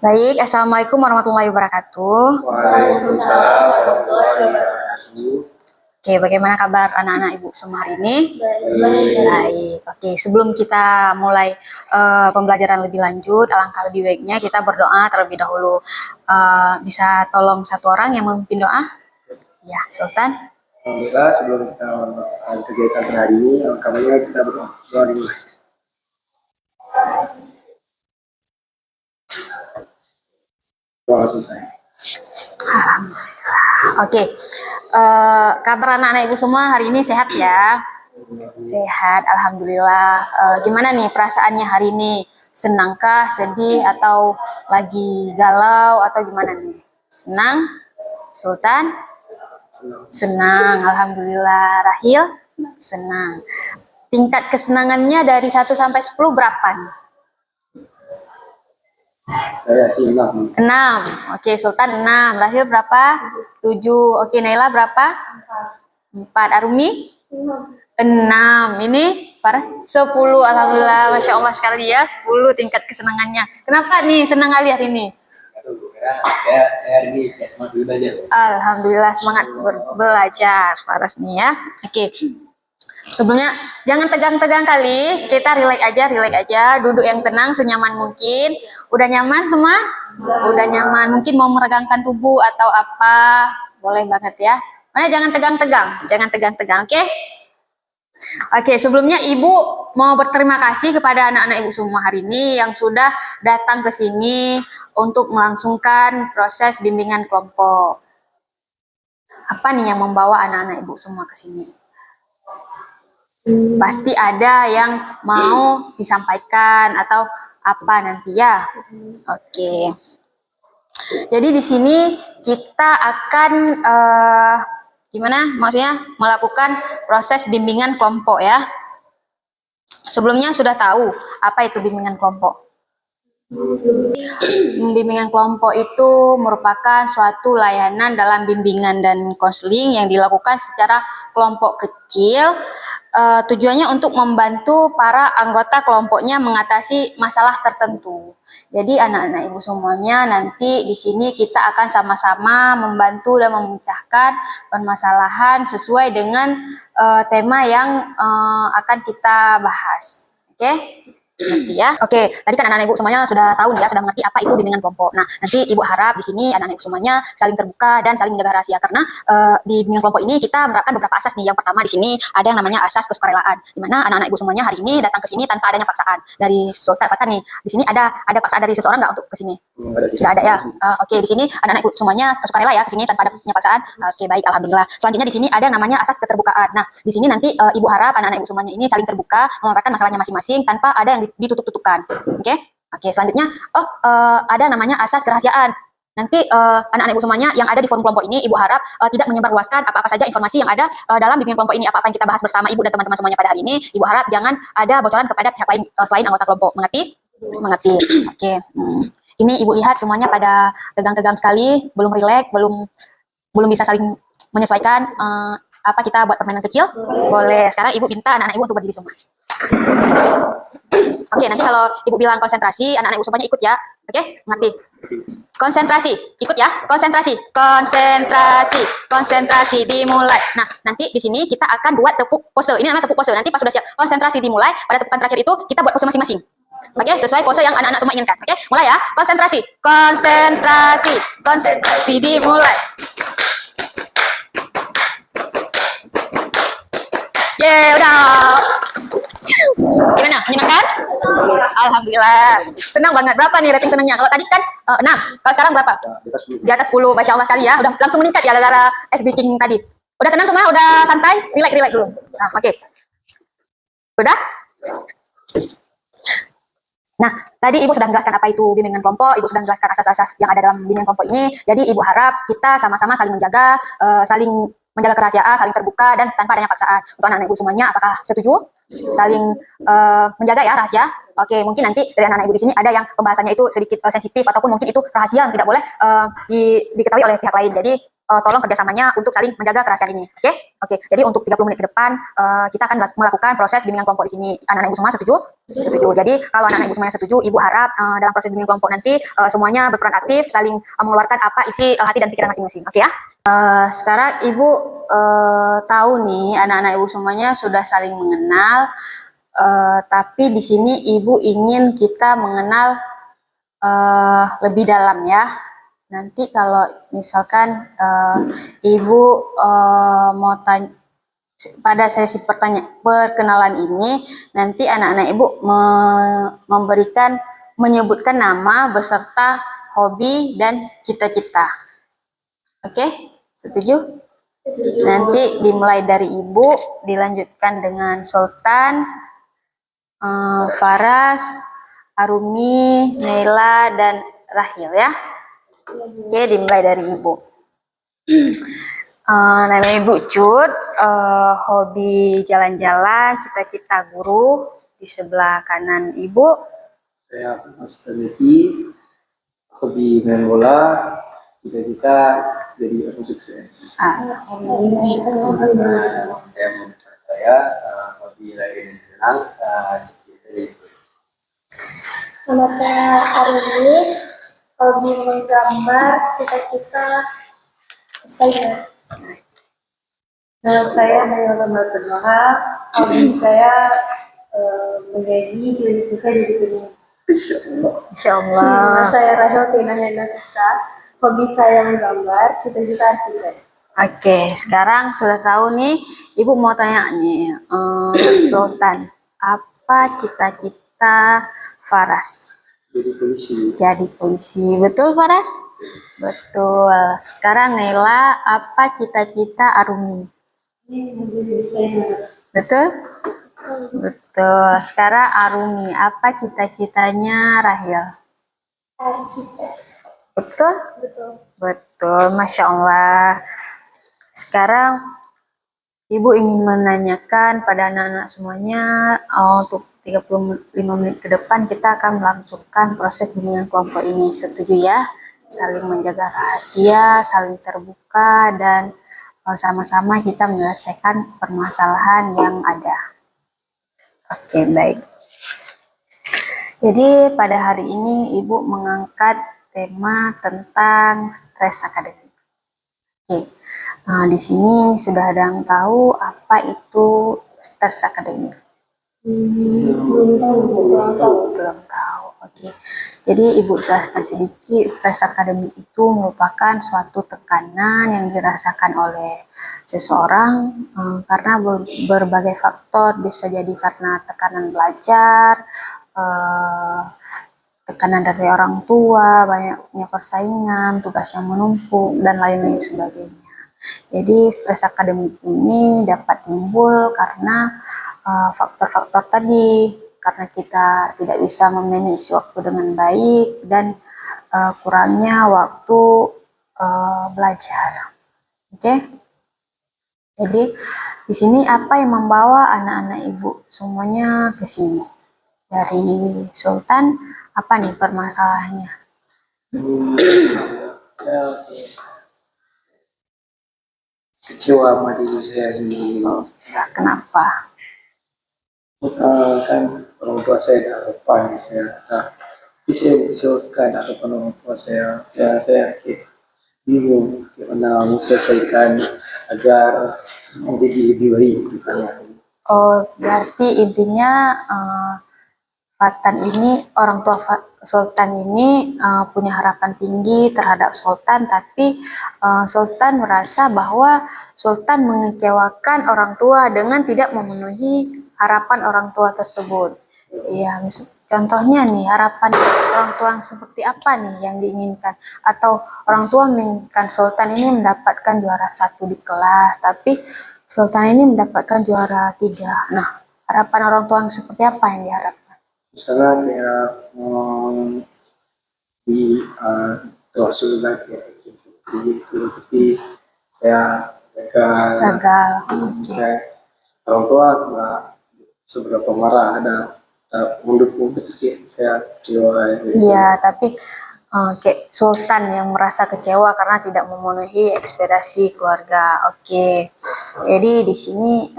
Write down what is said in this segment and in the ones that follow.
Baik, Assalamualaikum warahmatullahi wabarakatuh. Waalaikumsalam warahmatullahi wabarakatuh. Oke, bagaimana kabar anak-anak Ibu semua hari ini? Baik. Baik, oke. Sebelum kita mulai pembelajaran lebih lanjut, alangkah lebih baiknya kita berdoa terlebih dahulu. Bisa tolong satu orang yang memimpin doa? Ya, Sultan. Alhamdulillah, sebelum kita melakukan kegiatan hari ini, alhamdulillah kita berdoa. Doa dulu. Doa selesai. Alhamdulillah. Oke, kabar anak-anak Ibu semua hari ini sehat ya? Sehat, Alhamdulillah. Gimana nih perasaannya hari ini? Senangkah, sedih, atau lagi galau, atau gimana nih? Senang? Sultan? Senang, Alhamdulillah. Rahil? Senang. Tingkat kesenangannya dari 1 sampai 10 berapa nih? Saya sih 6. 6. Oke, Sultan 6. Rahil berapa? 7. Oke, Naila berapa? 4. Arumi? 6. Ini para 10. Alhamdulillah, Masya Allah sekali ya. 10 tingkat kesenangannya. Kenapa nih senang kali hari ini? Saya hari ini kayak semangat dulu belajar. Alhamdulillah semangat belajar Faras nih ya. Oke. Sebelumnya jangan tegang-tegang kali, kita relax aja, duduk yang tenang senyaman mungkin. Udah nyaman semua? Udah nyaman. Mungkin mau meregangkan tubuh atau apa? Boleh banget ya. Makanya jangan tegang-tegang, oke? Oke, sebelumnya Ibu mau berterima kasih kepada anak-anak Ibu semua hari ini yang sudah datang ke sini untuk melangsungkan proses bimbingan kelompok. Apa nih yang membawa anak-anak Ibu semua ke sini? Pasti ada yang mau disampaikan atau apa nanti ya. Oke. Jadi di sini kita akan gimana? Maksudnya melakukan proses bimbingan kelompok ya. Sebelumnya sudah tahu apa itu bimbingan kelompok? Bimbingan kelompok itu merupakan suatu layanan dalam bimbingan dan konseling yang dilakukan secara kelompok kecil. Tujuannya untuk membantu para anggota kelompoknya mengatasi masalah tertentu. Jadi anak-anak Ibu semuanya nanti di sini kita akan sama-sama membantu dan memecahkan permasalahan sesuai dengan tema yang akan kita bahas. Oke? Nanti ya. Oke, tadi kan anak-anak Ibu semuanya sudah tahu nih ya, sudah mengerti apa itu bimbingan kelompok. Nah, nanti Ibu harap di sini anak-anak Ibu semuanya saling terbuka dan saling menjaga rahasia karena di bimbingan kelompok ini kita menerapkan beberapa asas nih. Yang pertama di sini ada yang namanya asas kesukarelaan, di mana anak-anak Ibu semuanya hari ini datang ke sini tanpa adanya paksaan. Dari Sultan Fatah nih, di sini ada paksaan dari seseorang nggak untuk ke sini? Tidak ada ya. Oke, di sini anak-anak Ibu semuanya sukarela ya ke sini tanpa adanya paksaan. Oke, baik, alhamdulillah. Selanjutnya di sini ada yang namanya asas keterbukaan. Nah, di sini nanti Ibu harap anak-anak Ibu semuanya ini saling terbuka, mengungkapkan masalahnya masing-masing tanpa ada yang ditutup-tutupkan. Oke, selanjutnya ada namanya asas kerahasiaan. Nanti anak-anak Ibu semuanya yang ada di forum kelompok ini, Ibu harap tidak menyebarluaskan apa-apa saja informasi yang ada dalam bimbingan kelompok ini. Apa-apa yang kita bahas bersama Ibu dan teman-teman semuanya pada hari ini, Ibu harap jangan ada bocoran kepada pihak lain selain anggota kelompok. Mengerti? Mengerti. Oke. Ini Ibu lihat semuanya pada tegang-tegang sekali, belum rileks, belum bisa saling menyesuaikan. Apa kita buat permainan kecil? Boleh. Sekarang Ibu minta anak-anak Ibu untuk berdiri semua. Oke, nanti kalau Ibu bilang konsentrasi, anak-anak Ibu semuanya ikut ya. Oke, ngerti? Konsentrasi, ikut ya. Konsentrasi, dimulai. Nah, nanti di sini kita akan buat tepuk pose. Ini namanya tepuk pose. Nanti pas sudah siap, konsentrasi dimulai. Pada tepukan terakhir itu kita buat pose masing-masing. Oke, sesuai pose yang anak-anak semua inginkan. Oke, mulai ya. Konsentrasi dimulai. Udah. Gimana? Menyenangkan? Alhamdulillah. Senang banget. Berapa nih rating senangnya? Kalau tadi kan 6. Kalau sekarang berapa? Di atas 10. Masya Allah sekali ya. Udah langsung meningkat ya gara-gara ice breaking tadi. Udah tenang semua? Udah santai? Relax dulu. Nah, oke. Udah? Nah, tadi Ibu sudah menjelaskan apa itu bimbingan kelompok, Ibu sudah menjelaskan asas-asas yang ada dalam bimbingan kelompok ini. Jadi Ibu harap kita sama-sama saling menjaga, saling menjaga kerahasiaan, saling terbuka, dan tanpa adanya paksaan. Untuk anak-anak Ibu semuanya, apakah setuju? Saling menjaga ya rahasia. Oke, mungkin nanti dari anak-anak Ibu di sini ada yang pembahasannya itu sedikit sensitif, ataupun mungkin itu rahasia yang tidak boleh diketahui oleh pihak lain. Jadi tolong kerjasamanya untuk saling menjaga kerahasiaan ini. Oke? Oke. Jadi untuk 30 menit ke depan kita akan melakukan proses bimbingan kelompok di sini. Anak-anak ibu semua setuju? Setuju. Jadi kalau anak-anak ibu semuanya setuju, ibu harap dalam proses bimbingan kelompok nanti semuanya berperan aktif, saling mengeluarkan apa isi hati dan pikiran masing-masing. Oke ya? Sekarang ibu tahu nih anak-anak ibu semuanya sudah saling mengenal, tapi di sini ibu ingin kita mengenal lebih dalam ya. Nanti kalau misalkan ibu mau tanya pada sesi perkenalan ini, nanti anak-anak ibu menyebutkan nama beserta hobi dan cita-cita. Oke, setuju? Nanti dimulai dari ibu, dilanjutkan dengan Sultan, Faras, Arumi, Naila, dan Rahil ya. Oke, dimulai dari ibu. Nama ibu Cut, hobi jalan-jalan, cita-cita guru. Di sebelah kanan ibu. Saya Mas Taniki, hobi main bola, cita-cita jadi orang sukses. Saya hobi lari dan renang, cita-cita jadi polis. Nama saya Arumi, hobi menggambar, cita-cita desainer. Nama saya Naila Martenoha, hobi saya menjadi cita-cita saya jadi penyanyi. Insya Allah. Nama saya Rahel Tina Hendaksa, hobi saya menggambar, cita-cita arsitek. Oke, sekarang sudah tahu nih, ibu mau tanya nih, Sultan, apa cita-cita Faras? Jadi polisi. Jadi polisi, betul Faras? Betul. Sekarang Naila, apa cita-cita Arumi? Menjadi desainer. Betul? Betul. Sekarang Arumi, apa cita-citanya Rahil? Arsitek. Betul? Betul. Betul, Masya Allah. Sekarang Ibu ingin menanyakan pada anak-anak semuanya, untuk 35 menit ke depan kita akan melangsungkan proses bimbingan kelompok ini. Setuju ya? Saling menjaga rahasia, saling terbuka, dan sama-sama kita menyelesaikan permasalahan yang ada. Oke, baik. Jadi pada hari ini Ibu mengangkat tema tentang stres akademik. Oke, di sini sudah ada yang tahu apa itu stres akademik? Belum tahu. Oke. Jadi Ibu jelaskan sedikit, stres akademik itu merupakan suatu tekanan yang dirasakan oleh seseorang karena berbagai faktor, bisa jadi karena tekanan belajar, tekanan dari orang tua, banyaknya persaingan, tugas yang menumpuk, dan lain-lain sebagainya. Jadi stres akademik ini dapat timbul karena faktor-faktor tadi, karena kita tidak bisa memanage waktu dengan baik dan kurangnya waktu belajar. Oke? Jadi di sini apa yang membawa anak-anak ibu semuanya ke sini? Dari Sultan, apa nih permasalahannya? Saya kecewa sama diri saya sendiri. Kenapa? Kan orang tua saya ada harapan di saya. Tapi saya mengecewakan harapan orang tua saya. Ya, saya bingung gimana menyelesaikan agar menjadi lebih baik. Oh, berarti intinya Fatan ini, orang tua Sultan ini punya harapan tinggi terhadap Sultan, tapi Sultan merasa bahwa Sultan mengecewakan orang tua dengan tidak memenuhi harapan orang tua tersebut. Iya, contohnya nih, harapan orang tua yang seperti apa nih yang diinginkan? Atau orang tua menginginkan Sultan ini mendapatkan juara 1 di kelas, tapi Sultan ini mendapatkan juara 3. Nah, harapan orang tua yang seperti apa yang diharapkan? Misalnya kayak di termasuk lagi seperti itu, tapi saya Gagal. saya orang tua nggak seberapa marah, ada mendukung, tapi saya kecewa. Iya, tapi kayak Sultan yang merasa kecewa karena tidak memenuhi ekspektasi keluarga. Oke, jadi di sini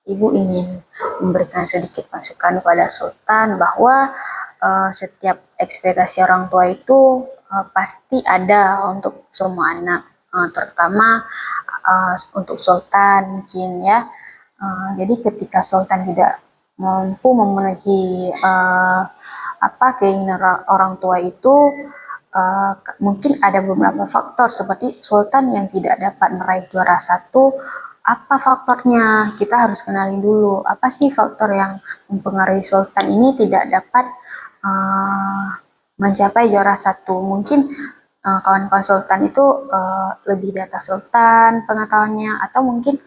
Ibu ingin memberikan sedikit masukan kepada Sultan bahwa setiap ekspektasi orang tua itu pasti ada untuk semua anak, terutama untuk Sultan mungkin ya. Jadi ketika Sultan tidak mampu memenuhi keinginan orang tua itu, mungkin ada beberapa faktor seperti Sultan yang tidak dapat meraih juara satu. Apa faktornya? Kita harus kenali dulu apa sih faktor yang mempengaruhi Sultan ini tidak dapat mencapai juara satu. Mungkin kawan-kawan Sultan itu lebih di atas Sultan pengetahuannya, atau mungkin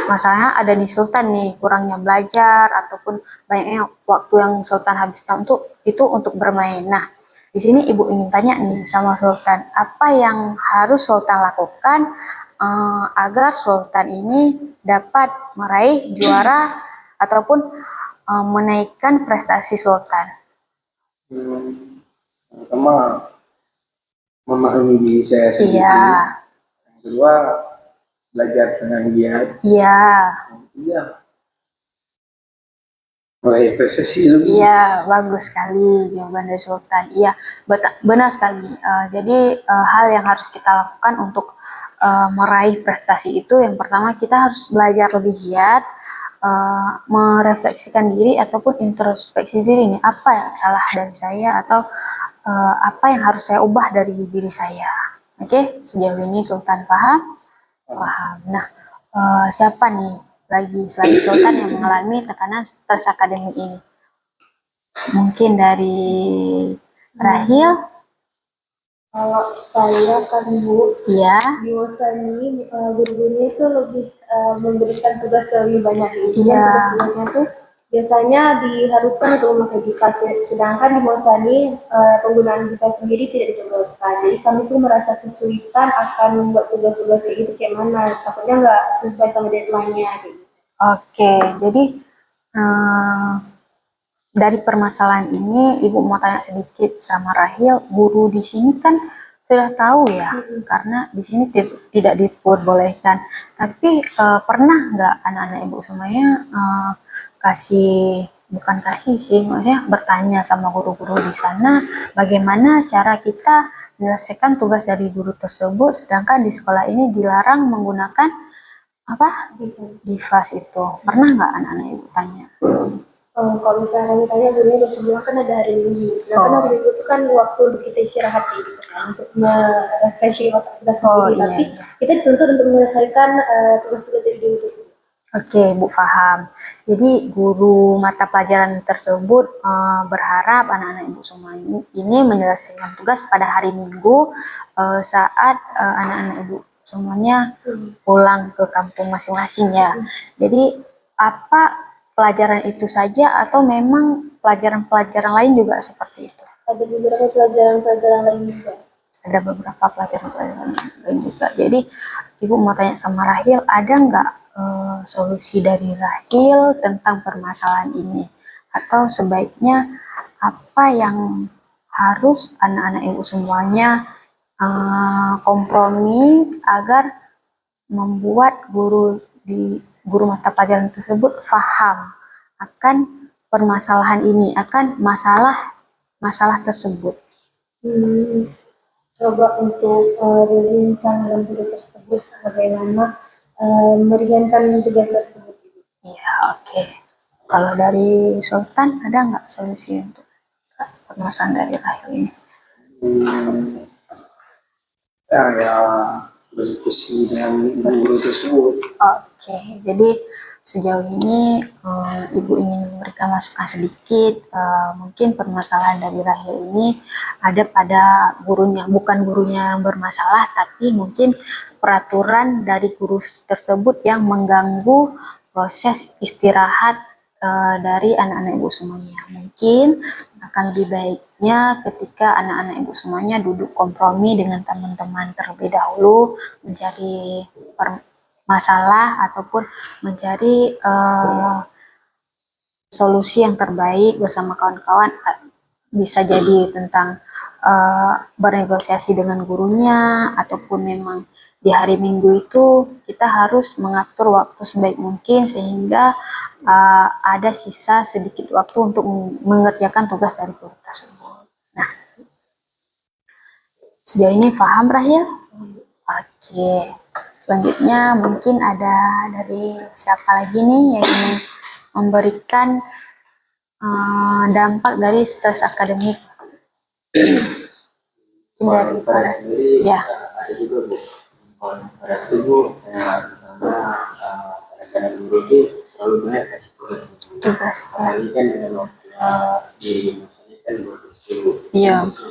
masalahnya ada di Sultan nih, kurangnya belajar ataupun banyaknya waktu yang Sultan habiskan untuk bermain. Nah, di sini Ibu ingin tanya nih sama Sultan, apa yang harus Sultan lakukan agar Sultan ini dapat meraih juara ataupun menaikkan prestasi Sultan? Pertama, memahami diri saya sendiri. Iya, Yang kedua, belajar dengan giat. iya, Iya, mulai prestasi lebih. iya, bagus sekali jawaban dari Sultan. Iya, benar sekali. Jadi hal yang harus kita lakukan untuk meraih prestasi itu, yang pertama kita harus belajar lebih giat, merefleksikan diri ataupun introspeksi diri nih, apa yang salah dari saya atau apa yang harus saya ubah dari diri saya. Oke, sejauh ini Sultan paham? Paham. Nah, siapa nih lagi selain Sultan yang mengalami tekanan stres akademik ini? Mungkin dari Rahil? Kalau saya kan Bu, Iya, di Mosani guru-gurunya itu lebih memberikan tugas yang lebih banyak gitu. Iya. Tugas-tugasnya tuh biasanya diharuskan untuk memakai GIPAS, sedangkan di Mosani penggunaan GIPAS sendiri tidak diperbolehkan. Jadi kami tuh merasa kesulitan akan membuat tugas-tugas kayak gitu kayak mana, takutnya nggak sesuai sama deadline-nya gitu. oke. Jadi dari permasalahan ini, Ibu mau tanya sedikit sama Rahil. Guru di sini kan sudah tahu ya, karena di sini tidak diperbolehkan. Tapi pernah nggak anak-anak Ibu semuanya bukan kasih sih, maksudnya bertanya sama guru-guru di sana, bagaimana cara kita menyelesaikan tugas dari guru tersebut, sedangkan di sekolah ini dilarang menggunakan apa? Device itu. Pernah nggak anak-anak Ibu tanya? Kalau misalnya kami tanya gurunya udah sebulan kan ada hari Minggu, sedangkan hari Minggu itu kan waktu untuk kita istirahat gitu kan, untuk refreshing otak kita sendiri. Iya, Tapi iya. kita dituntut untuk menyelesaikan tugas-tugas dari dulu tersebut. Oke, Bu paham. Jadi guru mata pelajaran tersebut berharap anak-anak Ibu semua ini menyelesaikan tugas pada hari Minggu saat anak-anak Ibu semuanya pulang ke kampung masing-masing ya. Jadi apa pelajaran itu saja atau memang pelajaran-pelajaran lain juga seperti itu? Ada beberapa pelajaran-pelajaran lain juga. Ada beberapa pelajaran-pelajaran lain juga. Jadi Ibu mau tanya sama Rahil, ada nggak solusi dari Rahil tentang permasalahan ini? Atau sebaiknya apa yang harus anak-anak Ibu semuanya kompromi agar membuat guru mata pelajaran tersebut paham akan permasalahan ini, akan masalah tersebut? Coba untuk merincang dalam guru tersebut bagaimana meringankan tugas tersebut. Iya, oke. Kalau dari Sultan ada nggak solusi untuk permasalahan dari Rahel ini? Ya, berdiskusi dengan guru tersebut. Oke, jadi sejauh ini Ibu ingin memberikan masukan sedikit. Mungkin permasalahan dari Rahel ini ada pada gurunya, bukan gurunya yang bermasalah, tapi mungkin peraturan dari guru tersebut yang mengganggu proses istirahat dari anak-anak Ibu semuanya. Mungkin akan lebih baiknya ketika anak-anak Ibu semuanya duduk kompromi dengan teman-teman terlebih dahulu, mencari masalah ataupun mencari solusi yang terbaik bersama kawan-kawan bisa jadi tentang bernegosiasi dengan gurunya, ataupun memang di hari Minggu itu kita harus mengatur waktu sebaik mungkin sehingga ada sisa sedikit waktu untuk mengerjakan tugas dari guru tersebut. Nah, sejauh ini paham Rahil? Oke, selanjutnya mungkin ada dari siapa lagi nih yang ingin memberikan dampak dari stres akademik. Mungkin dari Pada sendiri ya. ada juga Bu. Kalau pada itu Bu, misalnya kadang-kadang guru itu terlalu banyak kasih Tugas ya. apalagi kan dengan waktunya di misalnya kan 20 Iya. itu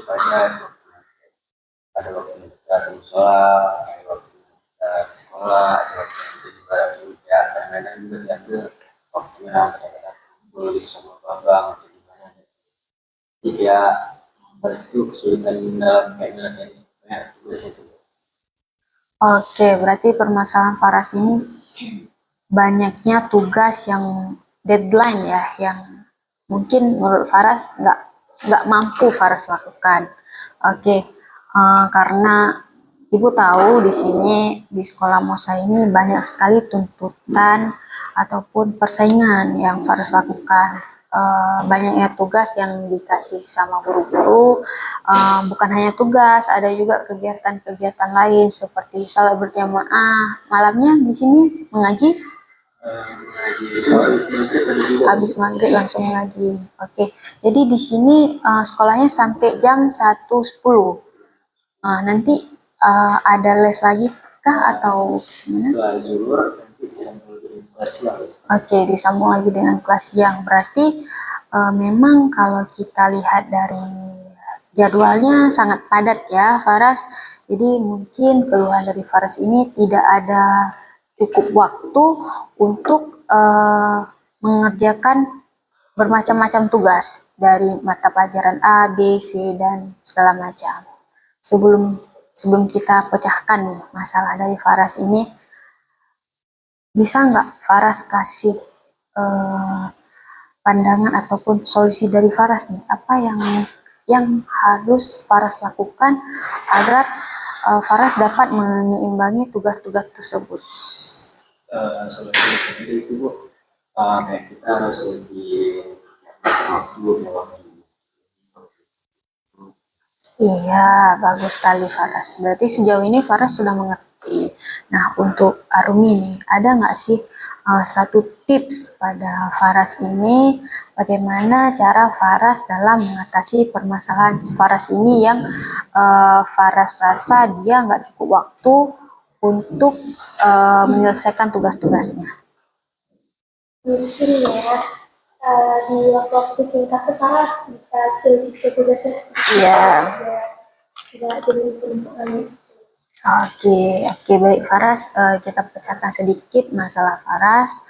ada waktu kita di musola, ada waktu kita di sekolah, ada waktu kita di barang kerja, kadang-kadang juga diambil waktunya kadang-kadang kumpul sama babang atau gimana. Jadi ya itu kesulitan dalam kayak nyelesain tugas itu. Oke, berarti permasalahan Faras ini banyaknya tugas yang deadline ya, yang mungkin menurut Faras nggak mampu Faras lakukan. Oke, karena Ibu tahu di sini di sekolah Mosa ini banyak sekali tuntutan ataupun persaingan yang Faras lakukan. Banyaknya tugas yang dikasih sama guru-guru, bukan hanya tugas, ada juga kegiatan-kegiatan lain seperti salat berjamaah. Malamnya di sini mengaji, habis maghrib langsung mengaji. Oke, jadi di sini sekolahnya sampai jam 1.10. Nanti ada les lagi kah atau gimana? Setelah zuhur nanti disambung dengan kelas siang. Oke, disambung lagi dengan kelas siang. Berarti memang kalau kita lihat dari jadwalnya sangat padat ya, Faras. Jadi mungkin keluhan dari Faras ini tidak ada cukup waktu untuk mengerjakan bermacam-macam tugas dari mata pelajaran A, B, C, dan segala macam. Sebelum kita pecahkan nih masalah dari Faras ini, bisa nggak Faras kasih pandangan ataupun solusi dari Faras nih, apa yang harus Faras lakukan agar Faras dapat menyeimbangi tugas-tugas tersebut? Solusinya sendiri sih Bu, kayak kita harus lebih waktu. Iya, bagus sekali Faras. Berarti sejauh ini Faras sudah mengerti. Nah, untuk Arumi nih, ada nggak sih satu tips pada Faras ini, bagaimana cara Faras dalam mengatasi permasalahan Faras ini yang Faras rasa dia nggak cukup waktu untuk menyelesaikan tugas-tugasnya? Mungkin ya di waktu singkat tuh Faras bisa cerita tugasnya Iya. tidak jadi penumpukan. Oke, baik Faras, kita pecahkan sedikit masalah Faras.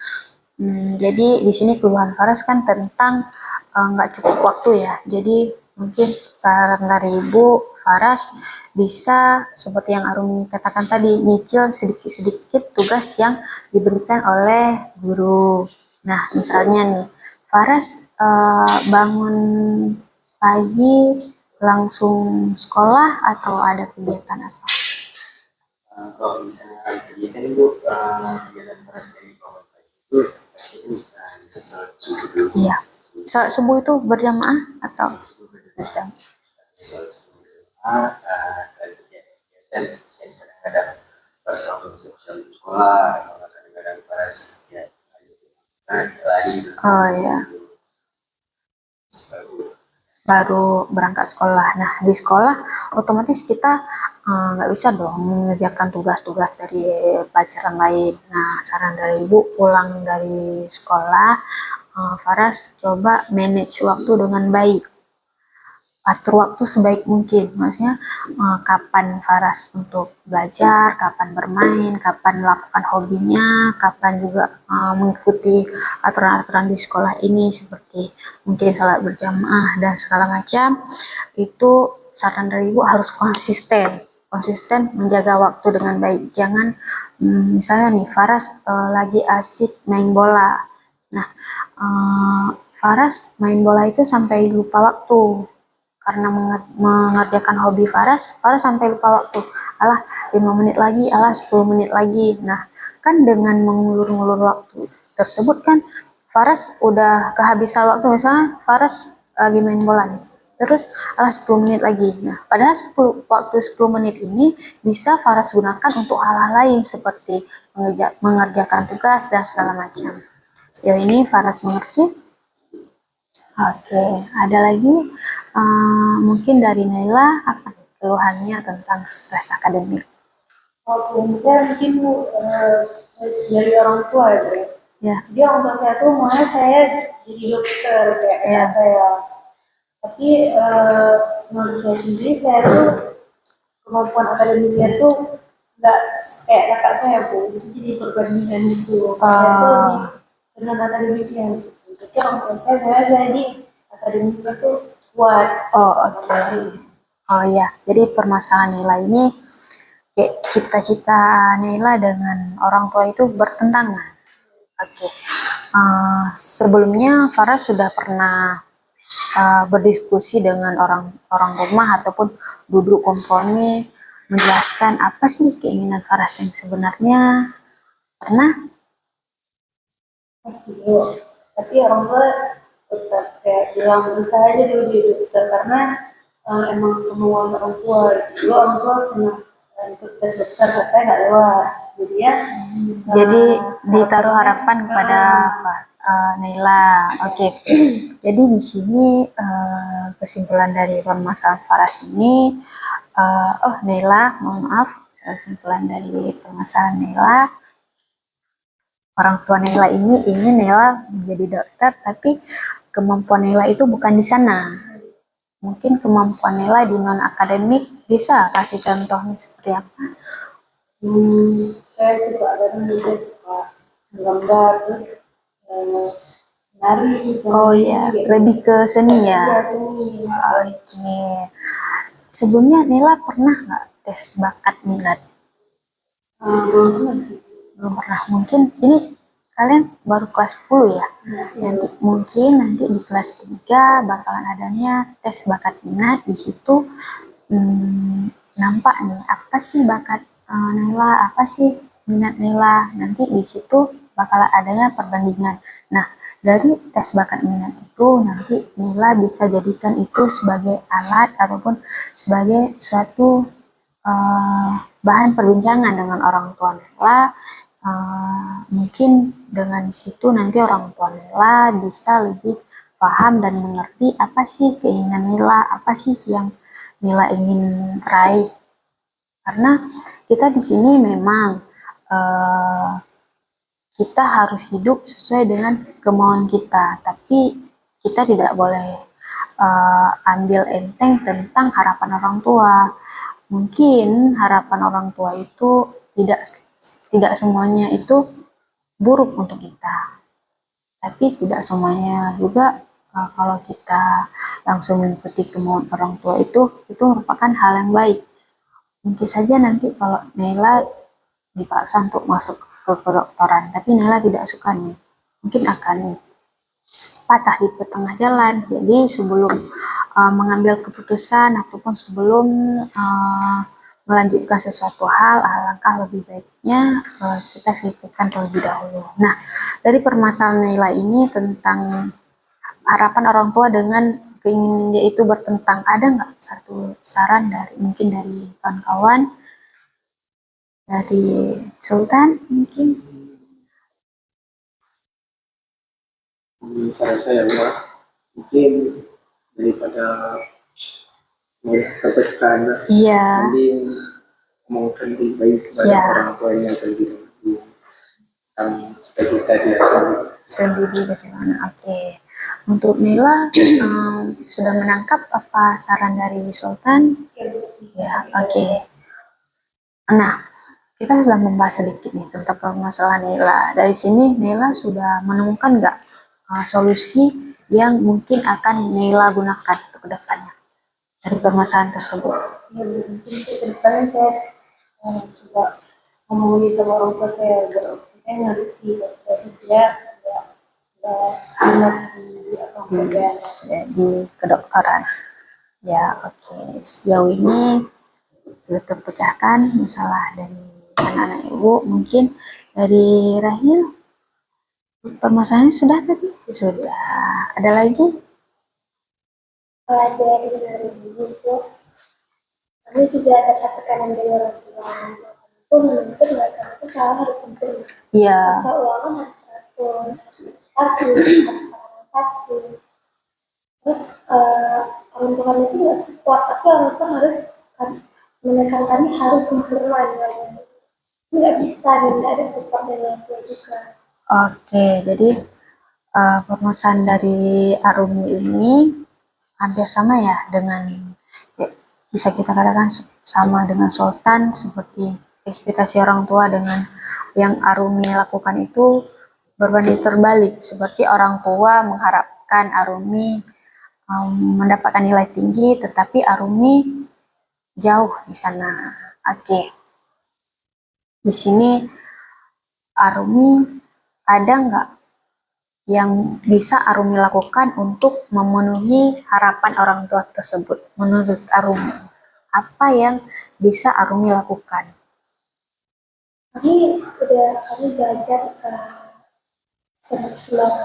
Jadi di sini keluhan Faras kan tentang nggak cukup waktu ya. Jadi mungkin saran dari Ibu, Faras bisa seperti yang Arumi katakan tadi, nyicil sedikit-sedikit tugas yang diberikan oleh guru. Nah, misalnya nih, Faras bangun pagi langsung sekolah atau ada kegiatan apa? Kalau misalnya kegiatan Bu, kegiatan keras dari bangun pagi itu pasti bisa sholat subuh dulu. Iya. Sholat subuh itu berjamaah atau bersama? Sholat subuh setelah itu kegiatan dan kadang-kadang pas waktu bisa sekolah atau kadang-kadang pas ya lagi. Oh ya, baru berangkat sekolah. Nah, di sekolah otomatis kita nggak bisa dong mengerjakan tugas-tugas dari pelajaran lain. Nah, saran dari Ibu, pulang dari sekolah, Faras coba manage waktu dengan baik. Atur waktu sebaik mungkin, maksudnya kapan Faras untuk belajar, kapan bermain, kapan melakukan hobinya, kapan juga mengikuti aturan-aturan di sekolah ini seperti mungkin salat berjamaah dan segala macam. Itu saran dari Ibu harus konsisten menjaga waktu dengan baik. Jangan misalnya nih Faras lagi asik main bola. Nah, Faras main bola itu sampai lupa waktu. karena mengerjakan hobi Faras sampai lupa waktu. Alah 5 menit lagi, alah 10 menit lagi. Nah, kan dengan mengulur-ngulur waktu tersebut kan Faras udah kehabisan waktu. Misalnya Faras lagi main bola nih. Terus alah 10 menit lagi. Nah, padahal waktu 10 menit ini bisa Faras gunakan untuk hal-hal lain seperti mengerjakan tugas dan segala macam. Sejauh ini Faras mengerti? Oke, ada lagi mungkin dari Naila apa nih keluhannya tentang stres akademik? Kalau saya mungkin dari orang tua ya. Ya, Jadi orang tua saya tuh maunya saya jadi dokter kayak kakak ya, saya. Tapi menurut saya sendiri saya tuh kemampuan akademiknya tuh nggak kayak kakak saya bu. Itu jadi perbandingan gitu. Saya tuh lebih dengan akademiknya. Jadi orang tua saya maunya jadi akademiknya tuh kuat. oh oke. Oh ya, jadi permasalahan Naila ini kayak cita-cita Naila dengan orang tua itu bertentangan. Oke. Sebelumnya Farah sudah pernah berdiskusi dengan orang rumah ataupun duduk kompromi menjelaskan apa sih keinginan Faras yang sebenarnya. Pernah? Masih belum. Tapi orang tua tetap kayak bilang berusaha aja dulu jadi dokter karena emang kemauan orang tua. Dulu orang tua pernah ikut tes dokter tapi nggak lewat. Jadi ya. Jadi ditaruh harapan kepada Naila. Oke. Jadi di sini kesimpulan dari permasalahan Faras ini, Naila, mohon maaf, kesimpulan dari permasalahan Naila, orang tua Naila ini ingin Naila menjadi dokter, tapi kemampuan Naila itu bukan di sana. Mungkin kemampuan Naila di non akademik, bisa kasih contohnya seperti apa? Saya suka kadang saya suka menggambar terus nari Oh iya, lebih ke seni ya. Iya seni. Oke. Sebelumnya Naila pernah nggak tes bakat minat? Belum pernah sih. Belum pernah. Mungkin ini kalian baru kelas 10 ya. Nanti di kelas 3 bakalan adanya tes bakat minat. Di situ nampak nih apa sih bakat Naila, apa sih minat Naila. Nanti di situ bakalan adanya perbandingan. Nah, dari tes bakat minat itu nanti Naila bisa jadikan itu sebagai alat ataupun sebagai suatu bahan perbincangan dengan orang tua Naila. Mungkin dengan di situ nanti orang tua Naila bisa lebih paham dan mengerti apa sih keinginan Naila, apa sih yang Naila ingin raih. Karena kita di sini memang kita harus hidup sesuai dengan kemauan kita, tapi kita tidak boleh ambil enteng tentang harapan orang tua. Mungkin harapan orang tua itu tidak semuanya itu buruk untuk kita, tapi tidak semuanya juga kalau kita langsung mengikuti kemauan orang tua itu merupakan hal yang baik. Mungkin saja nanti kalau Naila dipaksa untuk masuk ke kedokteran, tapi Naila tidak suka nih, mungkin akan patah di tengah jalan. Jadi sebelum mengambil keputusan ataupun sebelum melanjutkan sesuatu hal, alangkah lebih baiknya kita pikirkan terlebih dahulu. Nah, dari permasalahan Naila ini tentang harapan orang tua dengan keinginan dia itu bertentang, ada nggak satu saran dari mungkin dari kawan-kawan, dari Sultan mungkin? Saran saya bahwa mungkin daripada tertekan, Iya, mending ngomongkan lebih baik kepada Iya. orang tuanya terlebih dahulu tentang cita-cita dia sendiri bagaimana? Oke. Untuk Nila sudah menangkap apa saran dari Sultan? Ya, oke. Nah, kita sudah membahas sedikit nih tentang permasalahan Nila. Dari sini Nila sudah menemukan nggak solusi yang mungkin akan Nila gunakan untuk kedepannya dari permasalahan tersebut? Ya mungkin ke depannya saya coba ngomongin sama orang tua saya agar saya ngerti bahwa saya minat di apa Di, saya di kedokteran. Ya, oke. Sejauh ini sudah terpecahkan masalah dari anak-anak ibu. Mungkin dari Rahil, permasalahannya sudah tadi? Sudah. Ada lagi? Kalau dari ibu itu, kami juga dapat tekanan dari orang tua. Itu menuntut mereka itu selalu harus sempurna. Iya. Masa ulangan harus 100, satu, harus satu. Terus orang tua kami itu nggak support, tapi orang tua harus menekan kami harus sempurna nilainya. Nggak bisa dan nggak ada support dari orang tua juga. Oke, jadi permasalahan dari Arumi ini hampir sama ya dengan ya, bisa kita katakan sama dengan Sultan, seperti ekspektasi orang tua dengan yang Arumi lakukan itu berbanding terbalik, seperti orang tua mengharapkan Arumi mendapatkan nilai tinggi, tetapi Arumi jauh di sana. Oke, di sini Arumi ada nggak yang bisa Arumi lakukan untuk memenuhi harapan orang tua tersebut? Menurut Arumi, apa yang bisa Arumi lakukan? Kami belajar senang-senang,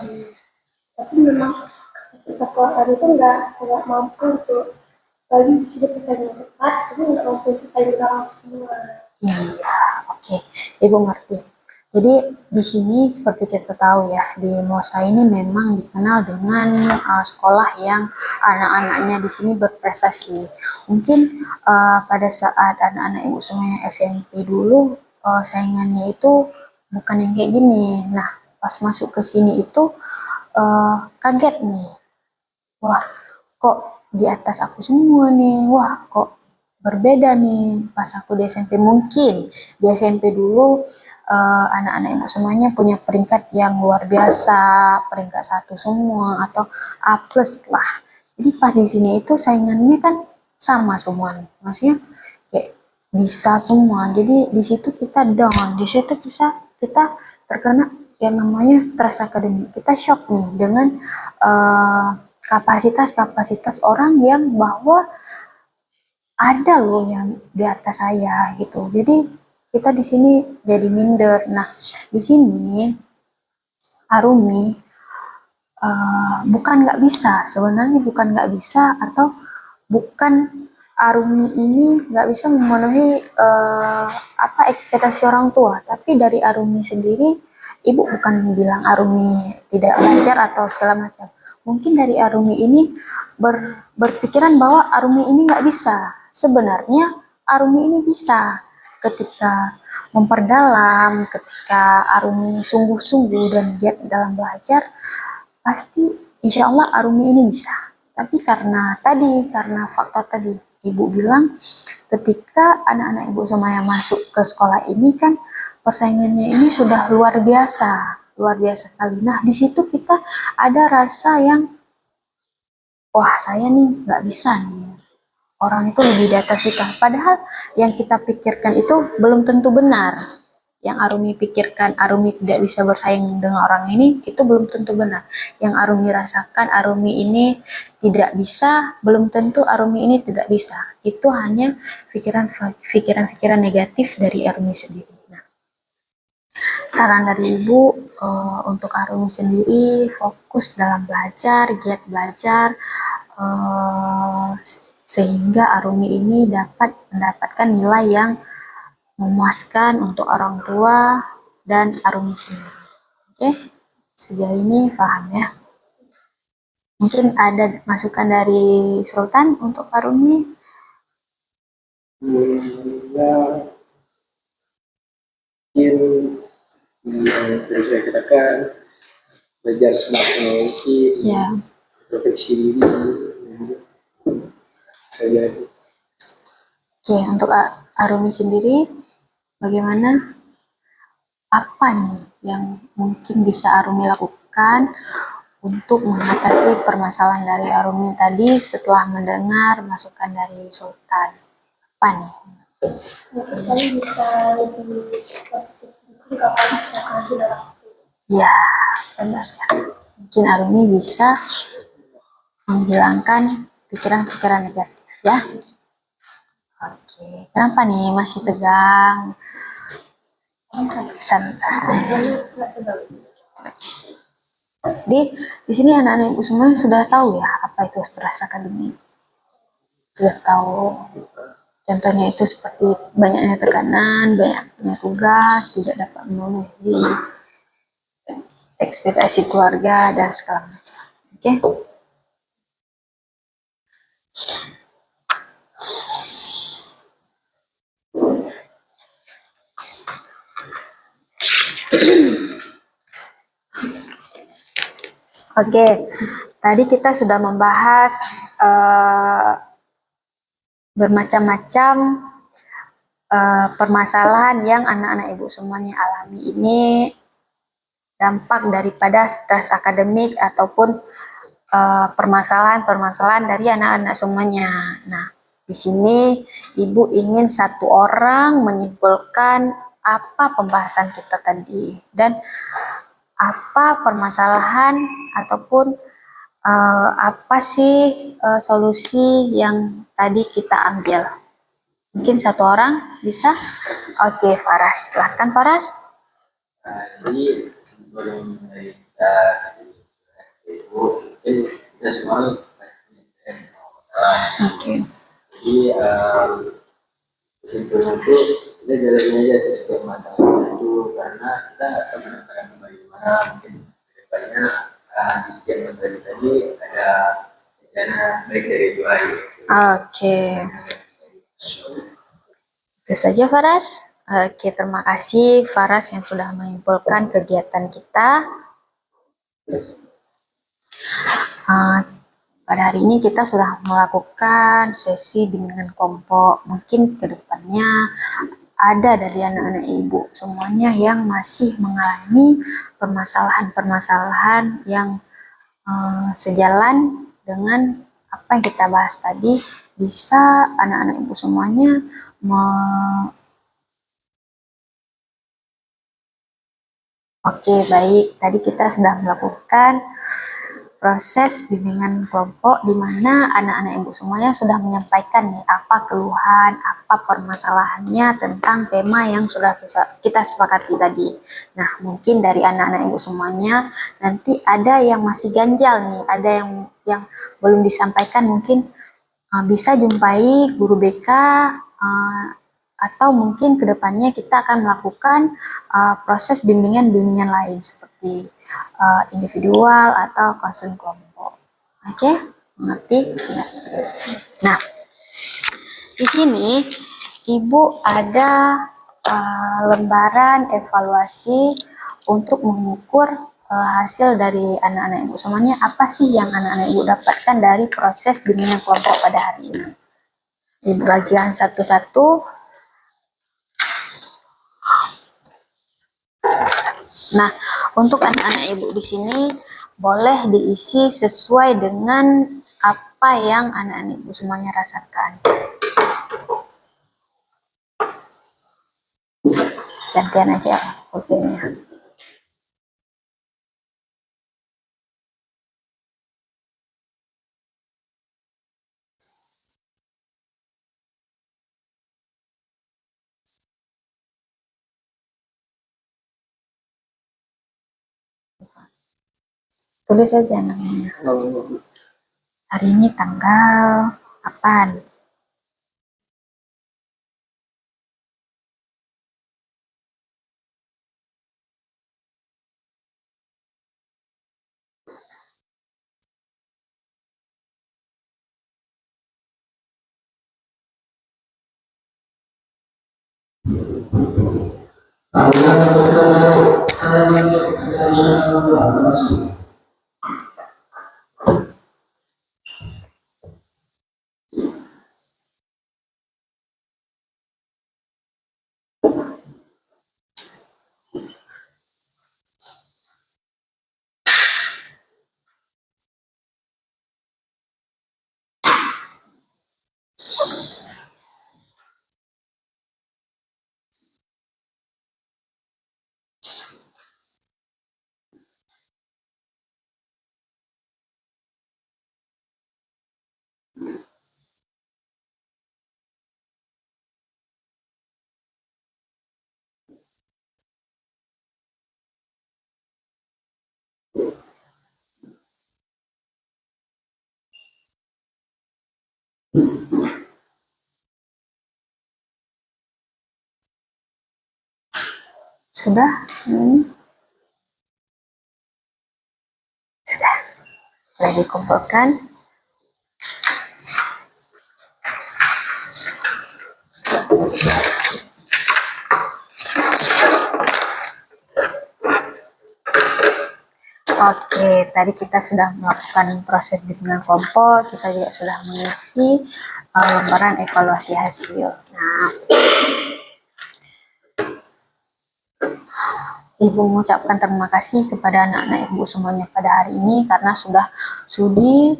tapi memang kapasitas kami itu nggak mampu untuk bagi di sini pesaing yang tepat, tapi nggak mampu untuk saing orang semua. Iya, oke. Ibu ngerti. Jadi di sini seperti kita tahu ya, di Mosa ini memang dikenal dengan sekolah yang anak-anaknya di sini berprestasi. Mungkin pada saat anak-anak ibu semuanya SMP dulu, saingannya itu bukan yang kayak gini. Nah, pas masuk ke sini itu kaget nih. Wah, kok di atas aku semua nih. Wah, kok berbeda nih pas aku di SMP. Mungkin di SMP dulu anak-anak ibu semuanya punya peringkat yang luar biasa, peringkat satu semua atau A plus lah. Jadi pas di sini itu saingannya kan sama semua, maksudnya kayak bisa semua. Jadi di situ kita down, di situ kita terkena yang namanya stres akademik. Kita shock nih dengan kapasitas-kapasitas orang yang bahwa ada loh yang di atas saya gitu. Jadi kita di sini jadi minder. Nah, di sini Arumi bukan nggak bisa, sebenarnya bukan nggak bisa atau bukan Arumi ini nggak bisa memenuhi apa ekspektasi orang tua, tapi dari Arumi sendiri, ibu bukan bilang Arumi tidak belajar atau segala macam. Mungkin dari Arumi ini berpikiran bahwa Arumi ini nggak bisa. Sebenarnya Arumi ini bisa ketika memperdalam, ketika Arumi sungguh-sungguh dan giat dalam belajar, pasti insya Allah Arumi ini bisa. Tapi karena faktor tadi, ibu bilang ketika anak-anak ibu semuanya masuk ke sekolah ini kan persaingannya ini sudah luar biasa sekali. Nah di situ kita ada rasa yang wah saya nih nggak bisa nih, orang itu lebih di atas kita. Padahal yang kita pikirkan itu belum tentu benar. Yang Arumi pikirkan Arumi tidak bisa bersaing dengan orang ini itu belum tentu benar. Yang Arumi rasakan Arumi ini tidak bisa belum tentu Arumi ini tidak bisa. Itu hanya pikiran-pikiran negatif dari Arumi sendiri. Nah, saran dari Ibu untuk Arumi sendiri fokus dalam belajar, giat belajar sehingga Arumi ini dapat mendapatkan nilai yang memuaskan untuk orang tua dan Arumi sendiri. Oke, sejauh ini paham ya? Mungkin ada masukan dari Sultan untuk Arumi? Ya, mungkin yang saya katakan belajar semaksimal mungkin, Ya, proteksi diri saja. oke. Untuk Arumi sendiri, bagaimana? Apa nih yang mungkin bisa Arumi lakukan untuk mengatasi permasalahan dari Arumi tadi setelah mendengar masukan dari Sultan? Apa nih? Kami bisa lebih positif juga kalau bisa maju dalam Ya, benar sekali. Mungkin Arumi bisa menghilangkan pikiran-pikiran negatif ya. Oke, kenapa nih masih tegang? Santai. Di sini anak-anak ibu semua sudah tahu ya apa itu stres akademik. Sudah tahu. Contohnya itu seperti banyaknya tekanan, banyaknya tugas, tidak dapat memenuhi ekspektasi keluarga dan segala macam. Oke. Oke, tadi kita sudah membahas bermacam-macam permasalahan yang anak-anak ibu semuanya alami ini dampak daripada stres akademik ataupun permasalahan-permasalahan dari anak-anak semuanya. Nah, di sini ibu ingin satu orang menyimpulkan apa pembahasan kita tadi dan apa permasalahan ataupun apa sih solusi yang tadi kita ambil. Mungkin satu orang bisa? Oke, Faras. Silahkan Faras. Jadi sebelum kita itu mungkin kita semua pasti stres sama masalah. Oke. Jadi kesimpulan itu kita jalanin aja tuh setiap masalah itu karena kita nggak tahu kadang-kadang bagaimana mungkin kedepannya di setiap masalah kita ini ada rencana baik dari Tuhan. Oke. Itu saja Faras. Oke, terima kasih Faras yang sudah menyimpulkan kegiatan kita. Pada hari ini kita sudah melakukan sesi bimbingan kelompok. Mungkin ke depannya ada dari anak-anak ibu semuanya yang masih mengalami permasalahan-permasalahan yang sejalan dengan apa yang kita bahas tadi. Bisa anak-anak ibu semuanya Oke, baik. Tadi kita sudah melakukan proses bimbingan kelompok di mana anak-anak ibu semuanya sudah menyampaikan nih apa keluhan, apa permasalahannya tentang tema yang sudah kita sepakati tadi. Nah, mungkin dari anak-anak ibu semuanya nanti ada yang masih ganjal nih, ada yang belum disampaikan, mungkin bisa jumpai guru BK atau mungkin kedepannya kita akan melakukan proses bimbingan-bimbingan lain seperti individual atau konseling kelompok. Oke, mengerti? Nah, di sini ibu ada lembaran evaluasi untuk mengukur hasil dari anak-anak ibu semuanya. Apa sih yang anak-anak ibu dapatkan dari proses bimbingan kelompok pada hari ini? Ibu bagian satu-satu. Nah, untuk anak-anak ibu di sini boleh diisi sesuai dengan apa yang anak-anak ibu semuanya rasakan. Gantian aja fotonya. Tulis saja namanya. Hari ini tanggal 8. Sudah semuanya? Sudah. Boleh dikumpulkan. Oke, tadi kita sudah melakukan proses bimbingan kelompok, kita juga sudah mengisi lembaran evaluasi hasil. Nah, Ibu mengucapkan terima kasih kepada anak-anak Ibu semuanya pada hari ini karena sudah sudi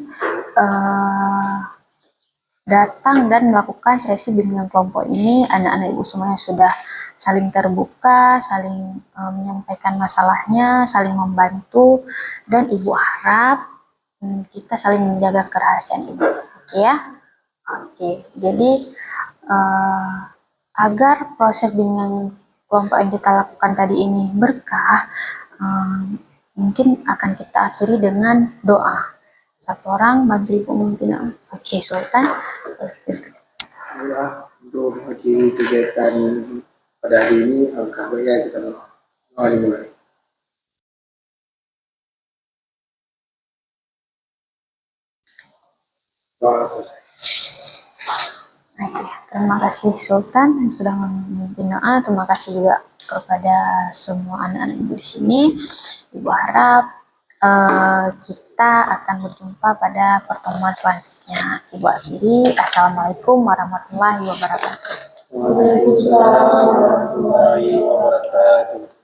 datang dan melakukan sesi bimbingan kelompok ini. Anak-anak Ibu semuanya sudah saling terbuka, saling menyampaikan masalahnya, saling membantu, dan Ibu harap kita saling menjaga kerahasiaan Ibu. Oke ya? Oke, jadi agar proses bimbingan kelompok yang kita lakukan tadi ini berkah, mungkin akan kita akhiri dengan doa. Satu orang bantu Ibu memimpin. Oke, Sultan. Ya, untuk mengakhiri kegiatan pada hari ini, alangkah baiknya kita mulai. Doa selesai. Oke, terima kasih Sultan yang sudah memimpin doa. Terima kasih juga kepada semua anak-anak Ibu di sini. Ibu harap kita akan berjumpa pada pertemuan selanjutnya. Ibu akhiri. Assalamualaikum warahmatullahi wabarakatuh. Waalaikumsalam warahmatullahi wabarakatuh.